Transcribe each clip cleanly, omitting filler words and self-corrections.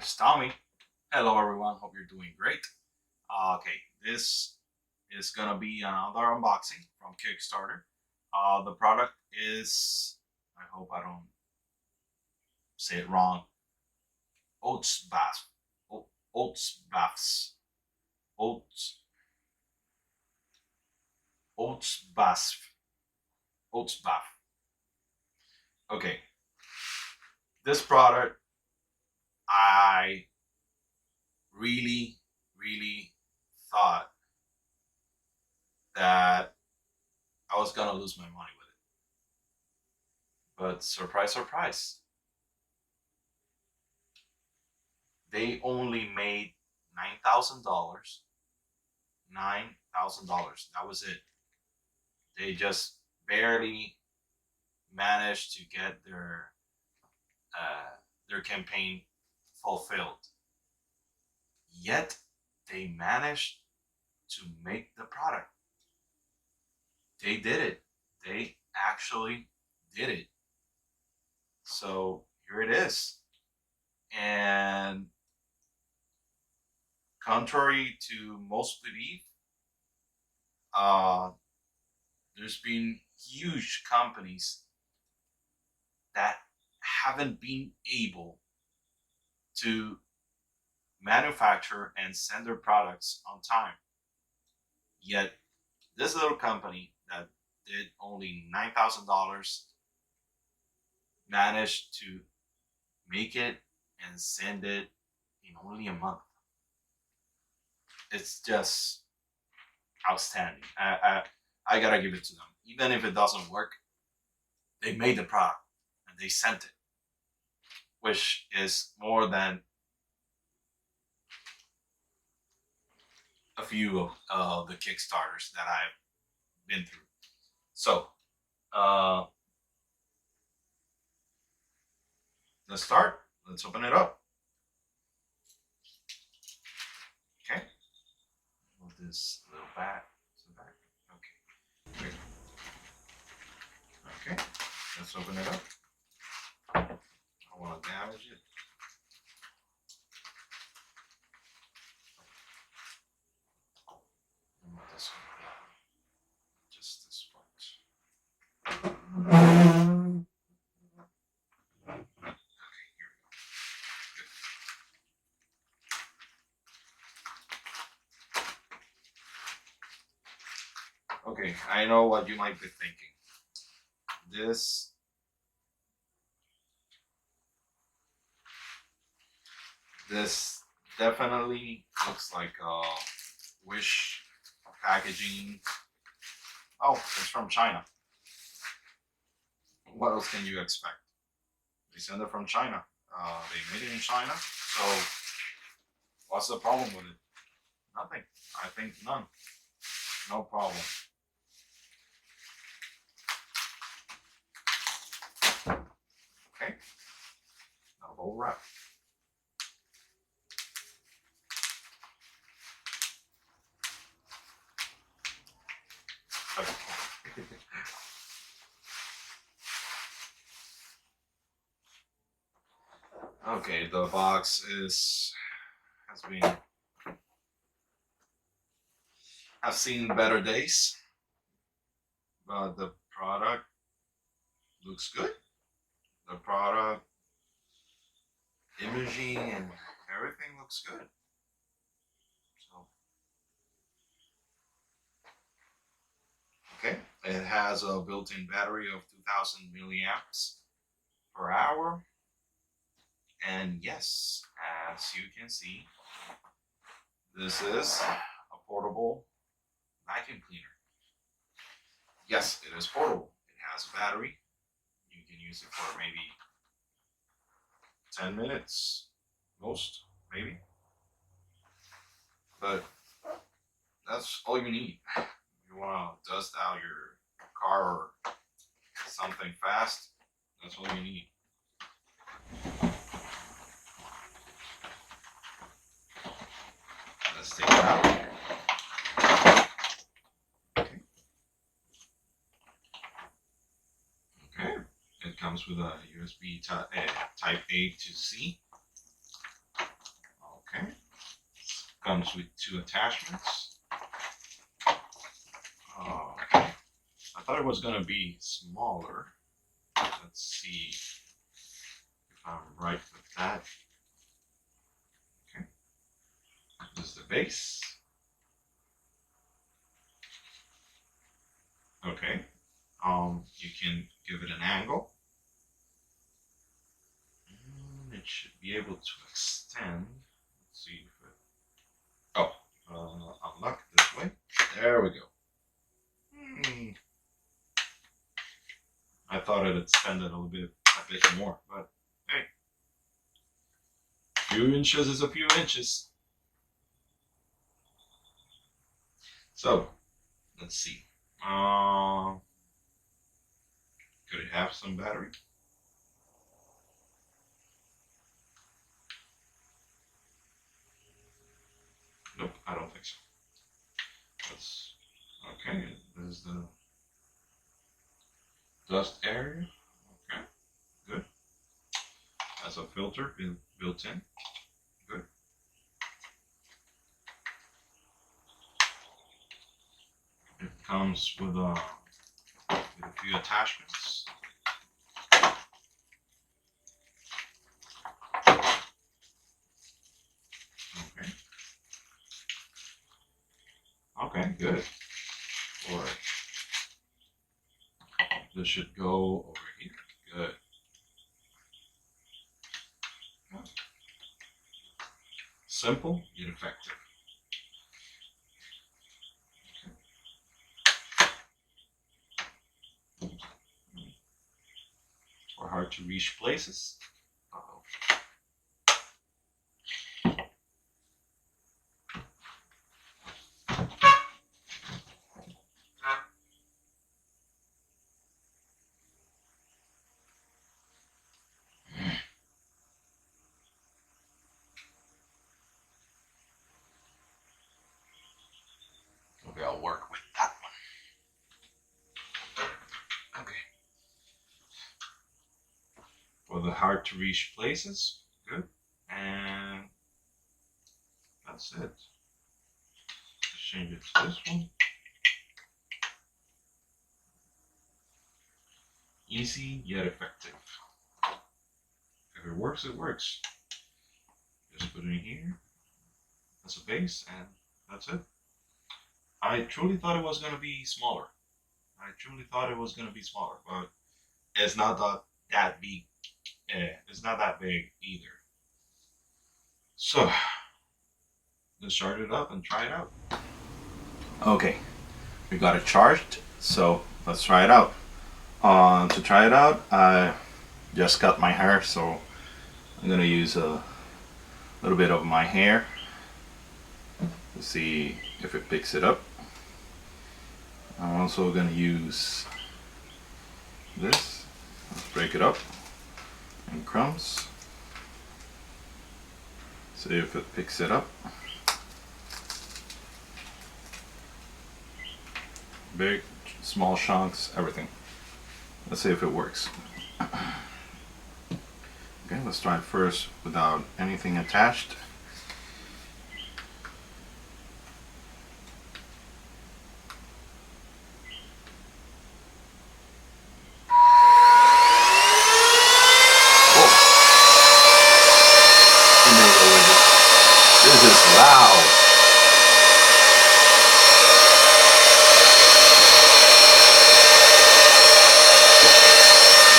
is Tommy. Hello everyone, hope you're doing great. Okay, this is gonna be another unboxing from Kickstarter. The product is, I hope I don't say it wrong, Oatsbasf. Oatsbasf. Oats. Oatsbasf. Oatsbasf. Okay, this product I really thought that I was gonna lose my money with it. But surprise, surprise, they only made $9,000. $9,000. That was it. They just barely managed to get their campaign fulfilled. Yet they managed to make the product. They did it. They actually did it. So here it is. And contrary to most belief, there's been huge companies that haven't been able to manufacture and send their products on time. Yet this little company that did only $9,000 managed to make it and send it in only a month. It's just outstanding. I gotta give it to them. Even if it doesn't work, they made the product and they sent it, which is more than a few of the Kickstarters that I've been through. So let's start. Let's open it up. Okay. Move this little back to the back. Okay. Great. Okay. Let's open it up. I don't want to damage it. Move this one. Just this part. Okay, I know what you might be thinking. This definitely looks like a Wish packaging. Oh, it's from China. What else can you expect? They send it from China. They made it in China. So what's the problem with it? Nothing. I think none. No problem. Okay. Now bubble wrap. Okay, the box I've seen better days, but the product looks good. The product imaging and everything looks good. So, okay, it has a built-in battery of 2000 milliamps per hour. And yes, as you can see, this is a portable vacuum cleaner. Yes, it is portable. It has a battery. You can use it for maybe 10 minutes, most, maybe. But that's all you need. You want to dust out your car or something fast, that's all you need. Let's take it out. Okay. It comes with a USB type A to C. Comes with 2 attachments. Okay. I thought it was gonna be smaller. Let's see if I'm right with that. Okay. This is the base. Okay. You can give it an angle. And it should be able to extend. Let's see if it. Oh, unlock it this way. There we go. I thought it extended a bit more, but hey, a few inches is a few inches. So, let's see. Could it have some battery? Nope, I don't think so. That's okay. There's the dust area. Okay, good. Has a filter built in. Good. It comes with a few attachments. Okay. Okay, good. All right. This should go over here. Good. Simple yet effective. Okay. For hard to reach places. Uh-oh. Okay, I'll work with that one. Okay. For the hard to reach places, good. And that's it. Let's change it to this one. Easy yet effective. If it works, it works. Just put it in here as a base, and that's it. I truly thought it was going to be smaller. But it's not that big. It's not that big either. So let's start it up and try it out. Okay, we got it charged, so let's try it out. To try it out, I just cut my hair, so I'm gonna use a little bit of my hair to see if it picks it up. I'm also gonna use this. Let's break it up in crumbs. See if it picks it up. Big, small chunks, everything. Let's see if it works. Okay, let's try it first without anything attached. This is loud.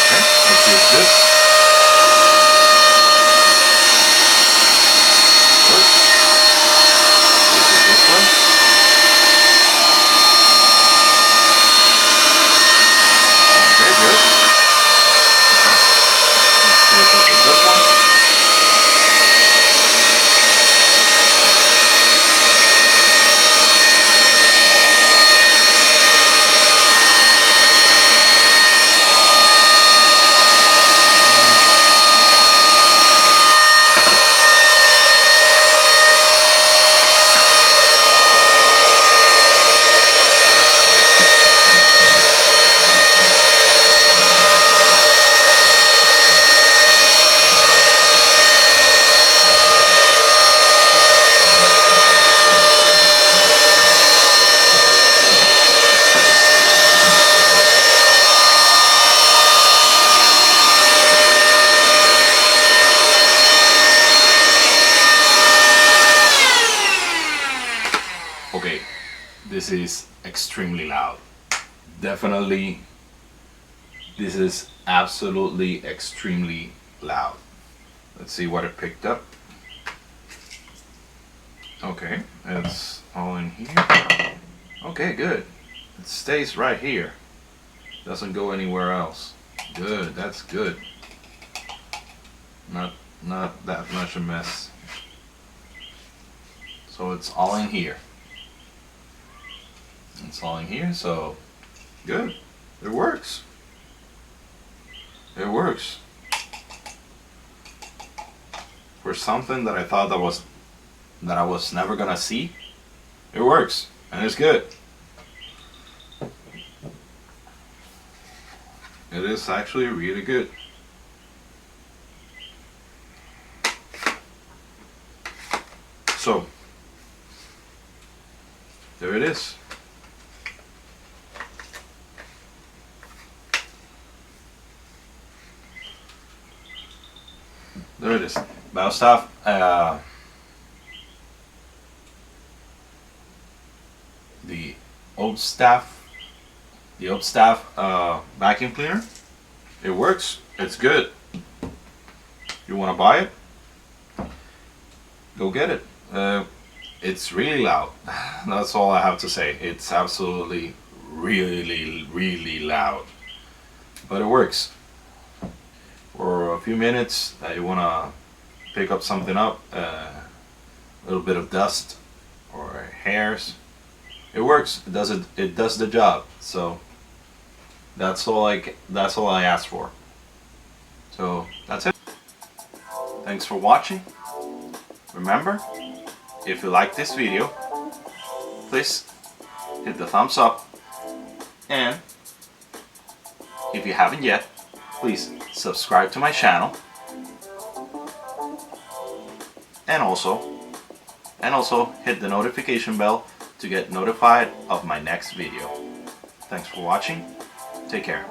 Okay, let's use this. Works. This is this one. Okay, good. Let's see if this is this one. Okay, this is extremely loud. Definitely, this is absolutely extremely loud. Let's see what it picked up. Okay, it's all in here. Okay, good. It stays right here. Doesn't go anywhere else. Good, that's good. Not that much a mess. So it's all in here. It's all in here, so good. It works. It works. For something that I thought that I was never gonna see, it works and it's good. It is actually really good. So there it is. There it is. Oatsbasf, the Oatsbasf, vacuum cleaner. It works. It's good. You want to buy it? Go get it. It's really loud. That's all I have to say. It's absolutely, really, really loud. But it works. For a few minutes, you want to pick up something up, a little bit of dust or hairs. It works. It does it. It does the job. So that's all I asked for. So that's it. Thanks for watching. Remember, if you like this video, please hit the thumbs up, and if you haven't yet, please subscribe to my channel, and also hit the notification bell to get notified of my next video. Thanks for watching. Take care.